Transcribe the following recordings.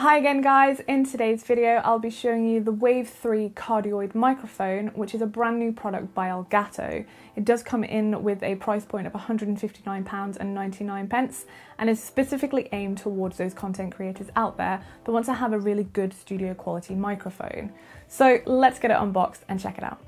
Hi again guys, in today's video I'll be showing you the Wave 3 cardioid microphone, which is a brand new product by Elgato. It does come in with a price point of £159.99 and is specifically aimed towards those content creators out there that want to have a really good studio quality microphone. So let's get it unboxed and check it out.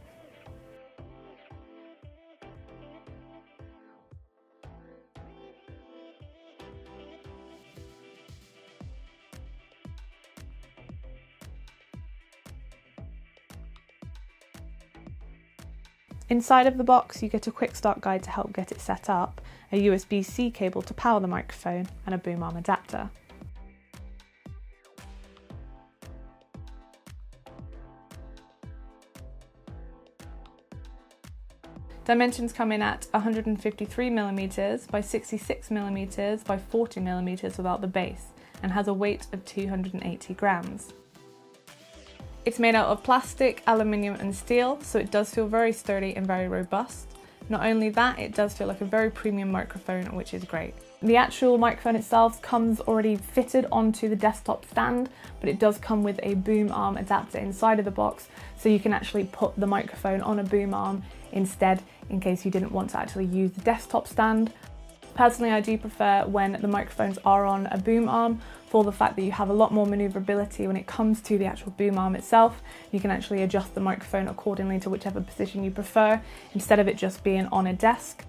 Inside of the box you get a quick start guide to help get it set up, a USB-C cable to power the microphone and a boom arm adapter. Dimensions come in at 153mm by 66mm by 40mm without the base and has a weight of 280 grams. It's made out of plastic, aluminium and steel, so it does feel very sturdy and very robust. Not only that, it does feel like a very premium microphone, which is great. The actual microphone itself comes already fitted onto the desktop stand, but it does come with a boom arm adapter inside of the box, so you can actually put the microphone on a boom arm instead in case you didn't want to actually use the desktop stand. Personally, I do prefer when the microphones are on a boom arm for the fact that you have a lot more maneuverability when it comes to the actual boom arm itself. You can actually adjust the microphone accordingly to whichever position you prefer, instead of it just being on a desk.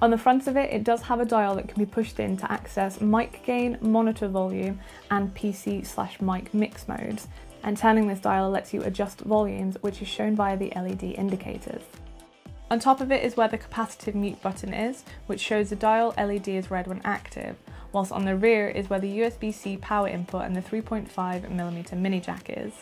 On the front of it, it does have a dial that can be pushed in to access mic gain, monitor volume, and PC/mic mix modes. And turning this dial lets you adjust volumes, which is shown via the LED indicators. On top of it is where the capacitive mute button is, which shows the dial LED is red when active, whilst on the rear is where the USB-C power input and the 3.5mm mini jack is.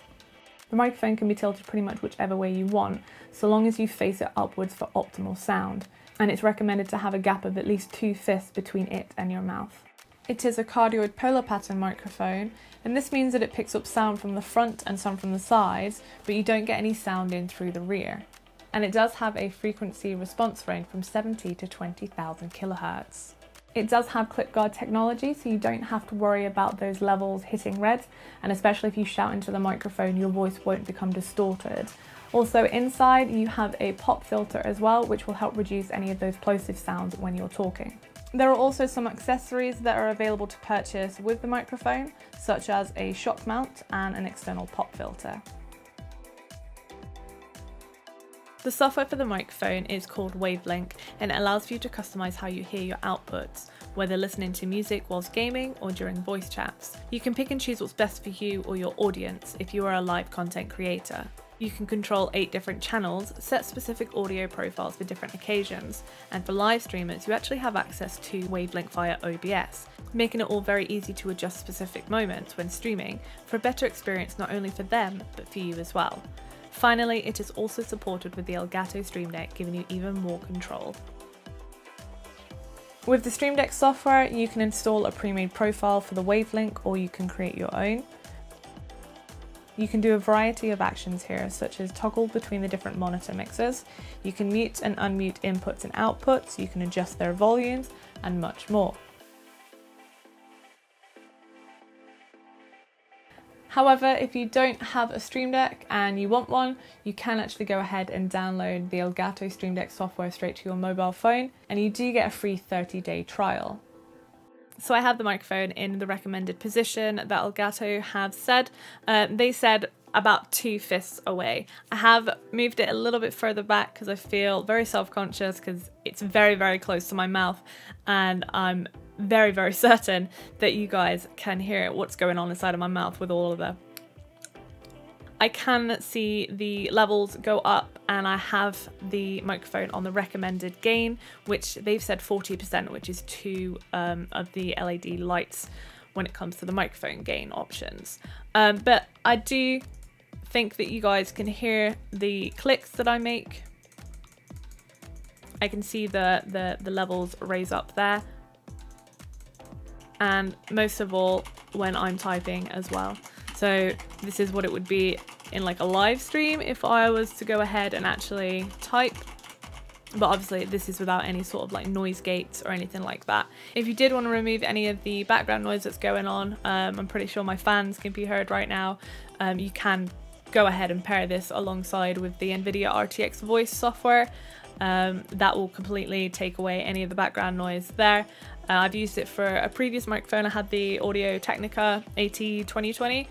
The microphone can be tilted pretty much whichever way you want, so long as you face it upwards for optimal sound, and it's recommended to have a gap of at least 2 fists between it and your mouth. It is a cardioid polar pattern microphone, and this means that it picks up sound from the front and some from the sides, but you don't get any sound in through the rear. And it does have a frequency response range from 70 to 20,000 kilohertz. It does have clip guard technology, so you don't have to worry about those levels hitting red, and especially if you shout into the microphone, your voice won't become distorted. Also inside you have a pop filter as well, which will help reduce any of those plosive sounds when you're talking. There are also some accessories that are available to purchase with the microphone, such as a shock mount and an external pop filter. The software for the microphone is called Wavelink, and it allows for you to customize how you hear your outputs, whether listening to music whilst gaming or during voice chats. You can pick and choose what's best for you or your audience if you are a live content creator. You can control 8 different channels, set specific audio profiles for different occasions, and for live streamers you actually have access to Wavelink via OBS, making it all very easy to adjust specific moments when streaming for a better experience not only for them but for you as well. Finally, it is also supported with the Elgato Stream Deck, giving you even more control. With the Stream Deck software, you can install a pre-made profile for the Wavelink, or you can create your own. You can do a variety of actions here, such as toggle between the different monitor mixers. You can mute and unmute inputs and outputs, you can adjust their volumes, and much more. However, if you don't have a Stream Deck and you want one, you can actually go ahead and download the Elgato Stream Deck software straight to your mobile phone, and you do get a free 30-day trial. So I have the microphone in the recommended position that Elgato have said. They said about 2 fists away. I have moved it a little bit further back because I feel very self-conscious because it's very, very close to my mouth, and I'm very, very certain that you guys can hear what's going on inside of my mouth with all of the... I can see the levels go up, and I have the microphone on the recommended gain, which they've said 40%, which is 2 of the LED lights when it comes to the microphone gain options. But I do think that you guys can hear the clicks that I make. I can see the levels raise up there. And most of all when I'm typing as well. So this is what it would be in like a live stream if I was to go ahead and actually type. but obviously this is without any sort of like noise gates or anything like that. If you did want to remove any of the background noise that's going on, I'm pretty sure my fans can be heard right now, you can go ahead and pair this alongside with the NVIDIA RTX voice software. That will completely take away any of the background noise there. I've used it for a previous microphone. I had the Audio Technica AT2020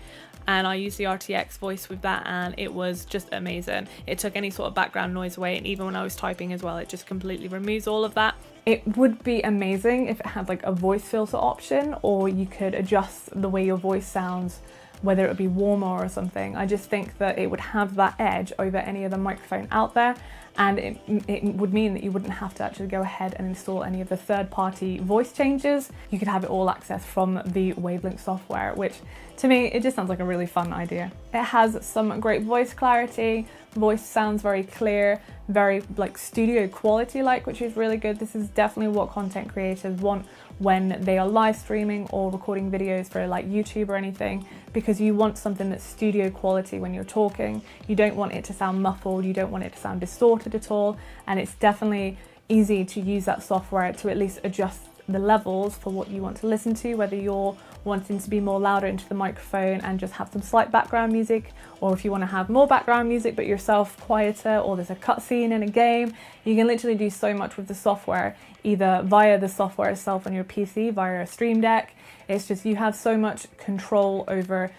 and I used the RTX voice with that, and it was just amazing. It took any sort of background noise away, and even when I was typing as well, it just completely removes all of that. It would be amazing if it had like a voice filter option, or you could adjust the way your voice sounds, whether it would be warmer or something. I just think that it would have that edge over any other microphone out there, and it would mean that you wouldn't have to actually go ahead and install any of the third-party voice changes. You could have it all accessed from the Wavelink software, which to me, it just sounds like a really fun idea. It has some great voice clarity, voice sounds very clear, very like studio quality like, which is really good. This is definitely what content creators want when they are live streaming or recording videos for like YouTube or anything, because you want something that's studio quality when you're talking. You don't want it to sound muffled, you don't want it to sound distorted at all, and it's definitely easy to use that software to at least adjust the levels for what you want to listen to, whether you're wanting to be more louder into the microphone and just have some slight background music, or if you want to have more background music but yourself quieter, or there's a cutscene in a game. You can literally do so much with the software, either via the software itself on your PC, via a Stream Deck. It's just, you have so much control over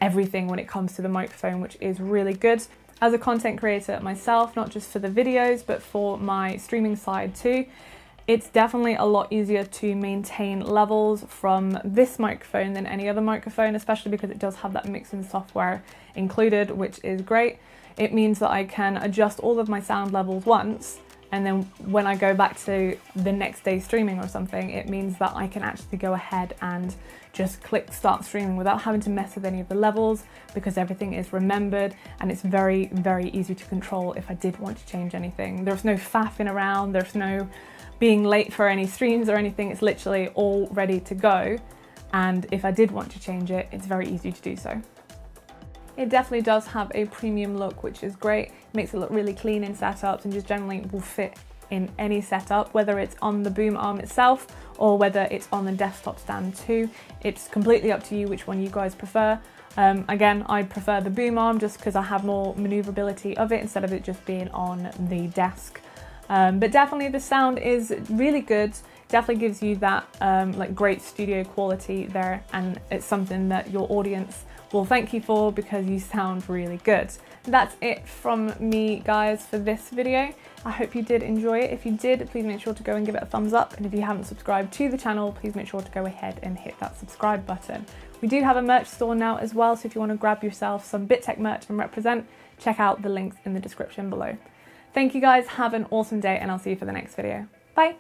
everything when it comes to the microphone, which is really good. As a content creator myself, not just for the videos, but for my streaming side too, it's definitely a lot easier to maintain levels from this microphone than any other microphone, especially because it does have that mixing software included, which is great. It means that I can adjust all of my sound levels once, and then when I go back to the next day streaming or something, it means that I can actually go ahead and just click start streaming without having to mess with any of the levels, because everything is remembered and it's very, very easy to control if I did want to change anything. There's no faffing around, there's no being late for any streams or anything. It's literally all ready to go, and if I did want to change it, it's very easy to do so. It definitely does have a premium look, which is great. It makes it look really clean in setups and just generally will fit in any setup, whether it's on the boom arm itself or whether it's on the desktop stand too. It's completely up to you which one you guys prefer. Again, I prefer the boom arm just because I have more maneuverability of it instead of it just being on the desk. But definitely the sound is really good. Definitely gives you that like great studio quality there, and it's something that your audience will thank you for because you sound really good. That's it from me, guys, for this video. I hope you did enjoy it. If you did, please make sure to go and give it a thumbs up, and if you haven't subscribed to the channel, please make sure to go ahead and hit that subscribe button. We do have a merch store now as well, so if you want to grab yourself some BitTech merch and represent, check out the links in the description below. Thank you guys, have an awesome day, and I'll see you for the next video. Bye!